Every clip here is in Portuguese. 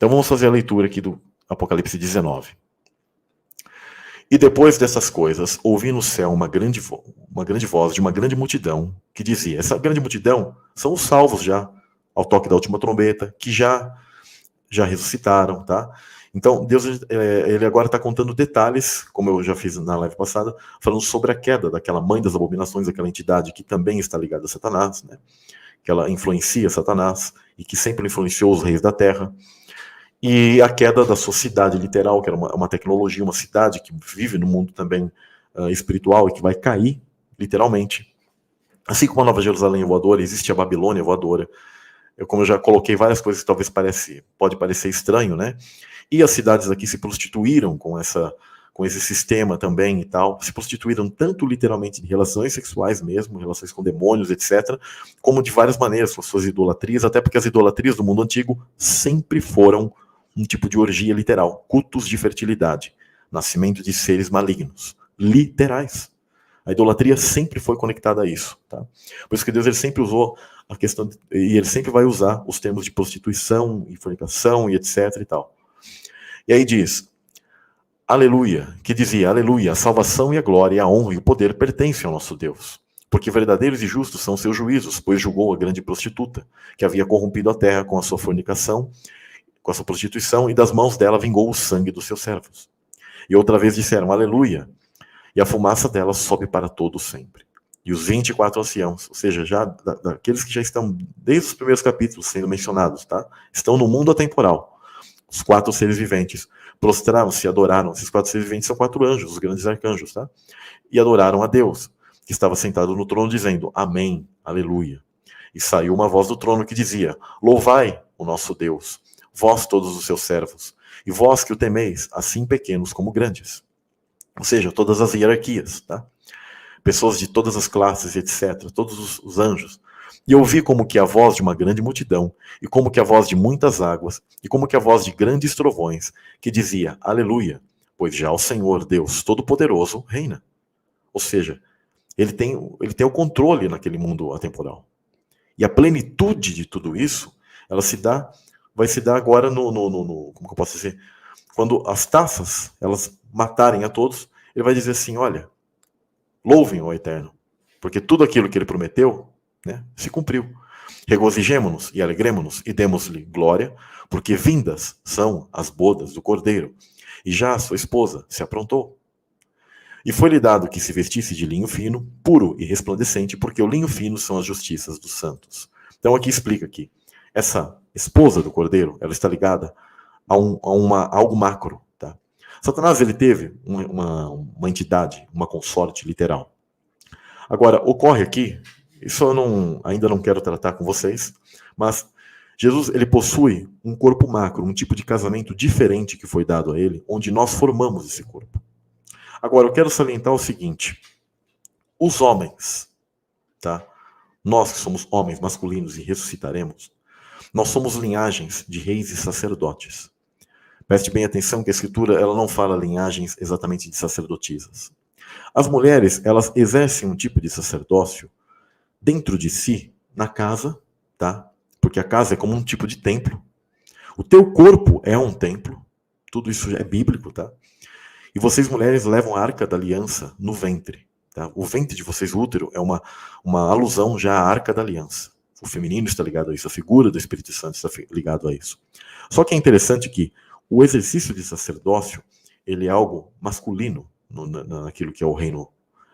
Então vamos fazer a leitura aqui do Apocalipse 19. E depois dessas coisas, ouvi no céu uma grande voz de uma grande multidão que dizia, essa grande multidão são os salvos já, ao toque da última trombeta, que já ressuscitaram, tá? Então, Deus, ele agora está contando detalhes, como eu já fiz na live passada, falando sobre a queda daquela mãe das abominações, daquela entidade que também está ligada a Satanás, né? Que ela influencia Satanás e que sempre influenciou os reis da terra. E a queda da sua cidade literal, que era uma tecnologia, uma cidade que vive no mundo também espiritual e que vai cair, literalmente. Assim como a Nova Jerusalém voadora, existe a Babilônia voadora. Como eu já coloquei várias coisas que talvez pode parecer estranho, né? E as cidades aqui se prostituíram com esse sistema também e tal, se prostituíram tanto literalmente de relações sexuais mesmo, relações com demônios, etc., como de várias maneiras, com suas idolatrias, até porque as idolatrias do mundo antigo sempre foram um tipo de orgia literal, cultos de fertilidade, nascimento de seres malignos, literais. A idolatria sempre foi conectada a isso, tá? Por isso que Deus ele sempre usou a questão, e ele sempre vai usar os termos de prostituição e fornicação e etc e tal. E aí diz, aleluia, que dizia, aleluia, a salvação e a glória, a honra e o poder pertencem ao nosso Deus. Porque verdadeiros e justos são seus juízos, pois julgou a grande prostituta, que havia corrompido a terra com a sua fornicação, com a sua prostituição, e das mãos dela vingou o sangue dos seus servos. E outra vez disseram, aleluia, e a fumaça dela sobe para todo sempre. E os 24 anciãos, ou seja, já daqueles que já estão, desde os primeiros capítulos sendo mencionados, tá? Estão no mundo atemporal. Os 4 seres viventes prostraram-se e adoraram. Esses 4 seres viventes são 4 anjos, os grandes arcanjos, tá? E adoraram a Deus, que estava sentado no trono, dizendo, amém, aleluia. E saiu uma voz do trono que dizia, louvai o nosso Deus, vós todos os seus servos, e vós que o temeis, assim pequenos como grandes. Ou seja, todas as hierarquias, tá? Pessoas de todas as classes, etc., todos os anjos. E ouvi como que a voz de uma grande multidão, e como que a voz de muitas águas, e como que a voz de grandes trovões, que dizia, aleluia, pois já o Senhor Deus Todo-Poderoso reina. Ou seja, ele tem o controle naquele mundo atemporal. E a plenitude de tudo isso, vai se dar agora como que eu posso dizer? Quando as taças, elas matarem a todos, ele vai dizer assim, olha, louvem o Eterno, porque tudo aquilo que ele prometeu, né, se cumpriu. Regozijemo-nos e alegremo-nos e demos-lhe glória, porque vindas são as bodas do Cordeiro, e já a sua esposa se aprontou. E foi-lhe dado que se vestisse de linho fino, puro e resplandecente, porque o linho fino são as justiças dos santos. Então aqui explica que essa esposa do Cordeiro, ela está ligada a algo macro, tá? Satanás, ele teve uma entidade, uma consorte literal. Agora, ocorre aqui, isso eu ainda não quero tratar com vocês, mas Jesus, ele possui um corpo macro, um tipo de casamento diferente que foi dado a ele, onde nós formamos esse corpo. Agora, eu quero salientar o seguinte, os homens, tá? Nós que somos homens masculinos e ressuscitaremos, nós somos linhagens de reis e sacerdotes. Preste bem atenção que a Escritura ela não fala linhagens exatamente de sacerdotisas. As mulheres, elas exercem um tipo de sacerdócio dentro de si, na casa, tá? Porque a casa é como um tipo de templo. O teu corpo é um templo. Tudo isso é bíblico, tá? E vocês, mulheres, levam a arca da aliança no ventre. Tá? O ventre de vocês, o útero, é uma alusão já à arca da aliança. O feminino está ligado a isso, a figura do Espírito Santo está ligado a isso. Só que é interessante que o exercício de sacerdócio, ele é algo masculino naquilo que é o reino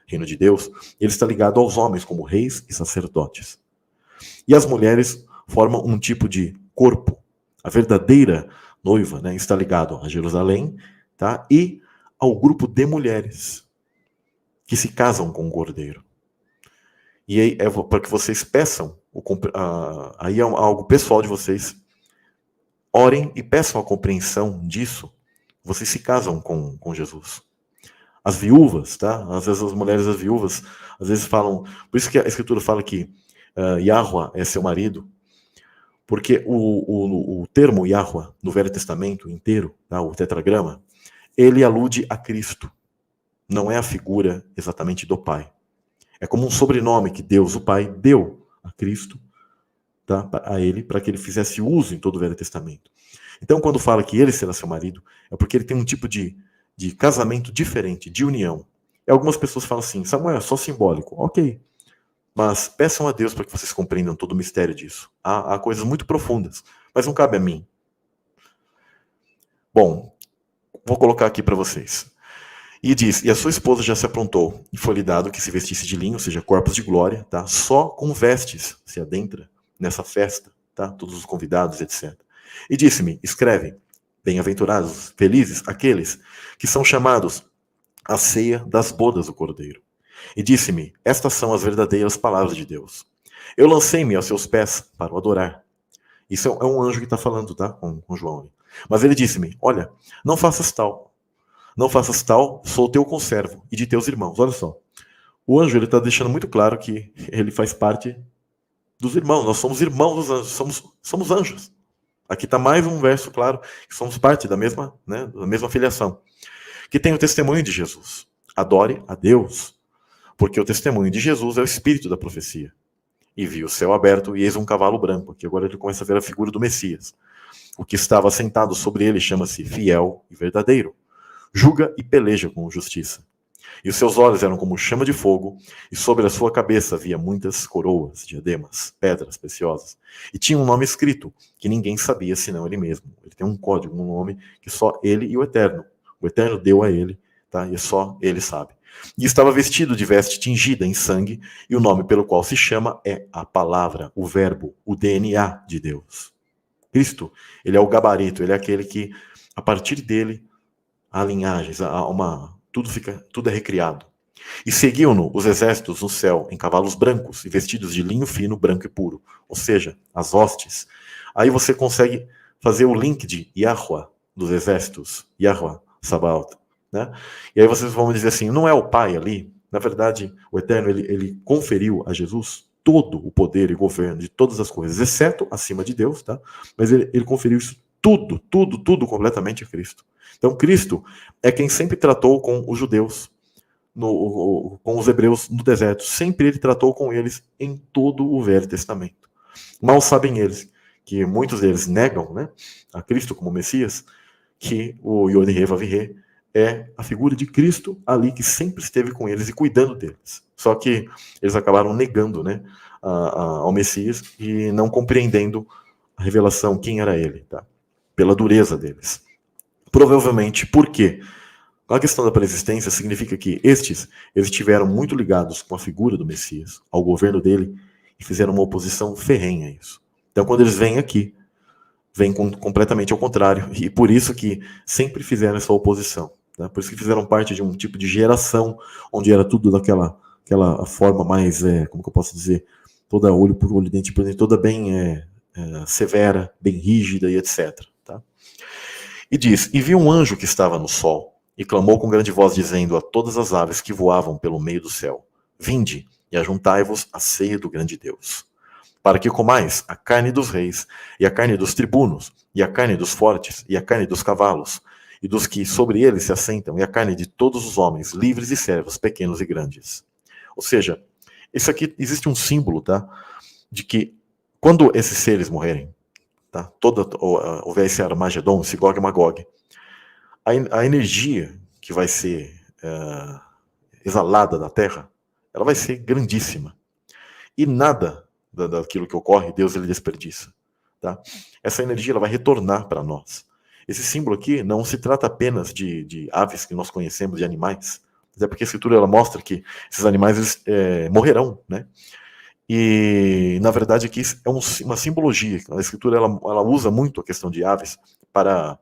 de Deus. Ele está ligado aos homens como reis e sacerdotes. E as mulheres formam um tipo de corpo. A verdadeira noiva, né, está ligado a Jerusalém, tá? E ao grupo de mulheres que se casam com o Cordeiro. E aí é para que vocês peçam, aí é algo pessoal de vocês, orem e peçam a compreensão disso, vocês se casam com Jesus. As viúvas, tá? Às vezes as mulheres, as viúvas, às vezes falam, por isso que a Escritura fala que Yahweh é seu marido, porque o termo Yahweh no Velho Testamento inteiro, tá? O tetragrama, ele alude a Cristo. Não é a figura exatamente do Pai. É como um sobrenome que Deus, o Pai, deu a Cristo tá, a ele, para que ele fizesse uso em todo o Velho Testamento. Então, quando fala que ele será seu marido, é porque ele tem um tipo de casamento diferente, de união. E algumas pessoas falam assim, Samuel, é só simbólico. Ok, mas peçam a Deus para que vocês compreendam todo o mistério disso. Há coisas muito profundas, mas não cabe a mim. Bom, vou colocar aqui para vocês. E diz, e a sua esposa já se aprontou, e foi-lhe dado que se vestisse de linho, ou seja, corpos de glória, tá? Só com vestes se adentra nessa festa, tá? Todos os convidados, etc. E disse-me, escreve, bem-aventurados, felizes, aqueles que são chamados à ceia das bodas do Cordeiro. E disse-me, estas são as verdadeiras palavras de Deus. Eu lancei-me aos seus pés para o adorar. Isso é um anjo que está falando, tá? Com João. Mas ele disse-me, olha, não faças tal. Não faças tal, sou teu conservo e de teus irmãos. Olha só. O anjo ele está deixando muito claro que ele faz parte dos irmãos. Nós somos irmãos dos anjos, somos anjos. Aqui está mais um verso claro que somos parte da mesma filiação. Que tem o testemunho de Jesus. Adore a Deus, porque o testemunho de Jesus é o espírito da profecia. E viu o céu aberto e eis um cavalo branco. Aqui agora ele começa a ver a figura do Messias. O que estava sentado sobre ele chama-se fiel e verdadeiro. Julga e peleja com justiça. E os seus olhos eram como chama de fogo, e sobre a sua cabeça havia muitas coroas, diademas, pedras preciosas. E tinha um nome escrito, que ninguém sabia senão ele mesmo. Ele tem um código, um nome que só ele e o Eterno deu a ele, tá? E só ele sabe. E estava vestido de veste tingida em sangue, e o nome pelo qual se chama é a palavra, o verbo, o DNA de Deus. Cristo, ele é o gabarito, ele é aquele que, a partir dele, há linhagens, tudo é recriado. E seguiam-no os exércitos no céu, em cavalos brancos, e vestidos de linho fino, branco e puro. Ou seja, as hostes. Aí você consegue fazer o link de Yahweh, dos exércitos, Yahweh, Sabaoth. Né? E aí vocês vão dizer assim, não é o Pai ali? Na verdade, o Eterno, ele conferiu a Jesus todo o poder e governo de todas as coisas, exceto acima de Deus, tá? Mas ele conferiu isso tudo completamente a Cristo. Então, Cristo é quem sempre tratou com os judeus, com os hebreus no deserto. Sempre ele tratou com eles em todo o Velho Testamento. Mal sabem eles que muitos deles negam, né, a Cristo como Messias, que o Yod-Heh Vav-Heh é a figura de Cristo ali que sempre esteve com eles e cuidando deles. Só que eles acabaram negando, né, ao Messias e não compreendendo a revelação, quem era ele, tá? Pela dureza deles. Provavelmente, por quê? A questão da pré-existência significa que eles estiveram muito ligados com a figura do Messias, ao governo dele, e fizeram uma oposição ferrenha a isso. Então, quando eles vêm aqui, vêm completamente ao contrário, e por isso que sempre fizeram essa oposição. Tá? Por isso que fizeram parte de um tipo de geração, onde era tudo daquela forma mais, como que eu posso dizer, toda olho por olho, dente por dente, toda bem severa, bem rígida e etc. Tá? E diz, e viu um anjo que estava no sol, e clamou com grande voz, dizendo a todas as aves que voavam pelo meio do céu, vinde e ajuntai-vos à ceia do grande Deus, para que comais a carne dos reis, e a carne dos tribunos, e a carne dos fortes, e a carne dos cavalos, e dos que sobre eles se assentam, e a carne de todos os homens, livres e servos, pequenos e grandes. Ou seja, isso aqui existe um símbolo, tá? De que quando esses seres morrerem, tá? Houver esse Armagedon, esse Gog e Magog, a energia que vai ser exalada da Terra, ela vai ser grandíssima. E nada daquilo que ocorre, Deus ele desperdiça. Tá? Essa energia ela vai retornar para nós. Esse símbolo aqui não se trata apenas de aves que nós conhecemos, de animais, até porque a Escritura ela mostra que esses animais eles, morrerão, né? E, na verdade, aqui é uma simbologia. A Escritura ela usa muito a questão de aves para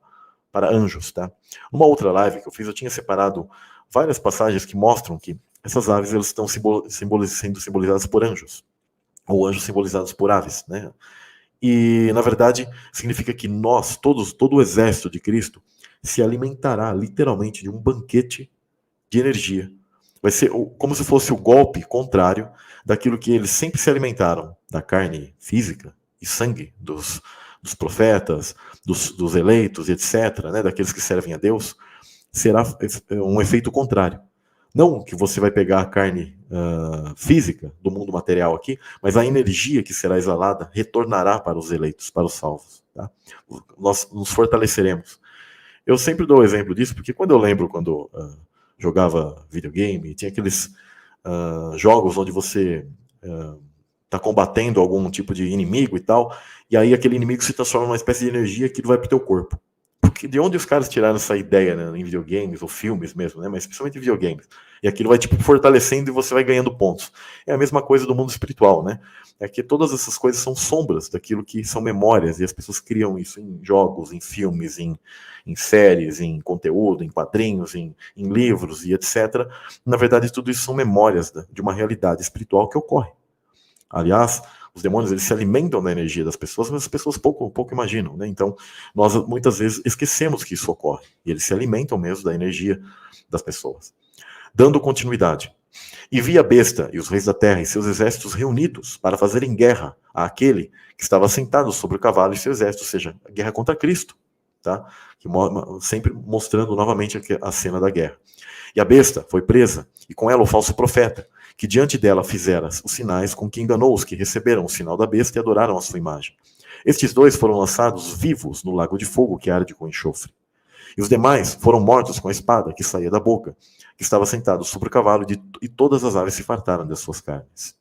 anjos. Tá? Numa outra live que eu fiz, eu tinha separado várias passagens que mostram que essas aves elas estão sendo simbolizadas por anjos, ou anjos simbolizados por aves. Né? E, na verdade, significa que nós, todo o exército de Cristo, se alimentará literalmente de um banquete de energia. Vai ser como se fosse o golpe contrário daquilo que eles sempre se alimentaram, da carne física e sangue dos profetas, dos eleitos, etc., né, daqueles que servem a Deus, será um efeito contrário. Não que você vai pegar a carne física do mundo material aqui, mas a energia que será exalada retornará para os eleitos, para os salvos. Tá? Nós nos fortaleceremos. Eu sempre dou o exemplo disso, porque quando eu lembro quando jogava videogame, tinha aqueles jogos onde você está combatendo algum tipo de inimigo e tal, e aí aquele inimigo se transforma numa espécie de energia que vai para o teu corpo. Porque de onde os caras tiraram essa ideia, né, em videogames ou filmes mesmo, né, mas principalmente em videogames. E aquilo vai tipo fortalecendo e você vai ganhando pontos. É a mesma coisa do mundo espiritual, né? É que todas essas coisas são sombras daquilo que são memórias, e as pessoas criam isso em jogos, em filmes, em séries, em conteúdo, em quadrinhos, em livros e etc. Na verdade, tudo isso são memórias de uma realidade espiritual que ocorre. Aliás, os demônios eles se alimentam da energia das pessoas, mas as pessoas pouco imaginam, né? Então, nós muitas vezes esquecemos que isso ocorre. E eles se alimentam mesmo da energia das pessoas. Dando continuidade. E vi a besta e os reis da terra e seus exércitos reunidos para fazerem guerra àquele que estava sentado sobre o cavalo e seu exército, ou seja, a guerra contra Cristo, tá? Sempre mostrando novamente a cena da guerra. E a besta foi presa, e com ela o falso profeta, que diante dela fizera os sinais com que enganou os que receberam o sinal da besta e adoraram a sua imagem. Estes dois foram lançados vivos no lago de fogo que arde com enxofre. E os demais foram mortos com a espada que saía da boca, que estava sentado sobre o cavalo, e todas as aves se fartaram das suas carnes.